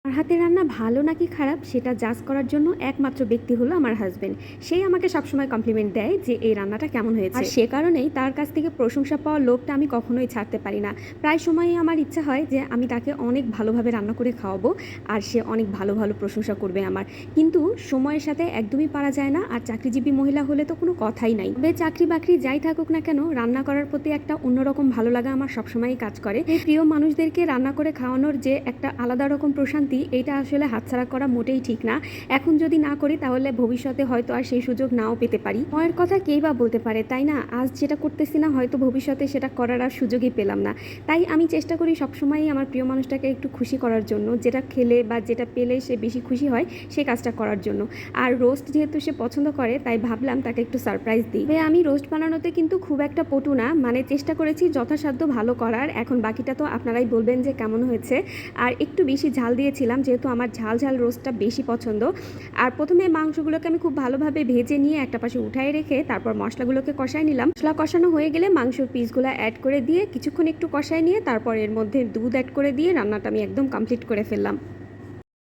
আমার হাতের রান্না ভালো নাকি খারাপ সেটা জাজ করার জন্য একমাত্র ব্যক্তি হলো আমার হাজবেন্ড। সেই আমাকে সবসময় কমপ্লিমেন্ট দেয় যে এই রান্নাটা কেমন হয়েছে, আর সে কারণেই তার কাছ থেকে প্রশংসা পাওয়ার লোভটা আমি কখনোই ছাড়তে পারি না। প্রায় সময়ই আমার ইচ্ছা হয় যে আমি তাকে অনেক ভালোভাবে রান্না করে খাওয়াবো আর সে অনেক ভালো ভালো প্রশংসা করবে আমার। কিন্তু সময়ের সাথে একদমই পারা যায় না, আর চাকরিজীবী মহিলা হলে তো কোনো কথাই নাই। তবে চাকরি বাকরি যাই থাকুক না কেন, রান্না করার প্রতি একটা অন্যরকম ভালো লাগা আমার সবসময়ই কাজ করে। এই প্রিয় মানুষদেরকে রান্না করে খাওয়ানোর যে একটা আলাদা রকম প্রশান্তি, এটা আসলে হাতছাড়া করা মোটেই ঠিক না। এখন যদি না করি তাহলে ভবিষ্যতে হয়তো আর সেই সুযোগ নাও পেতে পারি। সময়ের কথা কেই বা বলতে পারে, তাই না? আজ যেটা করতেছি না, হয়তো ভবিষ্যতে সেটা করার আর সুযোগই পেলাম না। তাই আমি চেষ্টা করি সবসময়ই আমার প্রিয় মানুষটাকে একটু খুশি করার জন্য, যেটা খেলে বা যেটা পেলে সে বেশি খুশি হয় সেই কাজটা করার জন্য। আর রোস্ট যেহেতু সে পছন্দ করে, তাই ভাবলাম তাকে একটু সারপ্রাইজ দিই। আমি রোস্ট বানানোতে কিন্তু খুব একটা পটু না, মানে চেষ্টা করেছি যথাসাধ্য ভালো করার। এখন বাকিটা তো আপনারাই বলবেন যে কেমন হয়েছে। আর একটু বেশি ঝাল দিয়েছিলাম, যেহেতু আমার ঝাল ঝাল রোস্টটা বেশি পছন্দ। আর প্রথমে মাংসগুলোকে আমি খুব ভালোভাবে ভেজে নিয়ে একটা পাশে উঠায় রেখে তারপর মশলাগুলোকে কষায় নিলাম। মশলা কষানো হয়ে গেলে মাংসর পিসগুলো অ্যাড করে দিয়ে কিছুক্ষণ একটু কষায় নিয়ে তারপর এর মধ্যে দুধ অ্যাড করে দিয়ে রান্নাটা আমি একদম কমপ্লিট করে ফেললাম।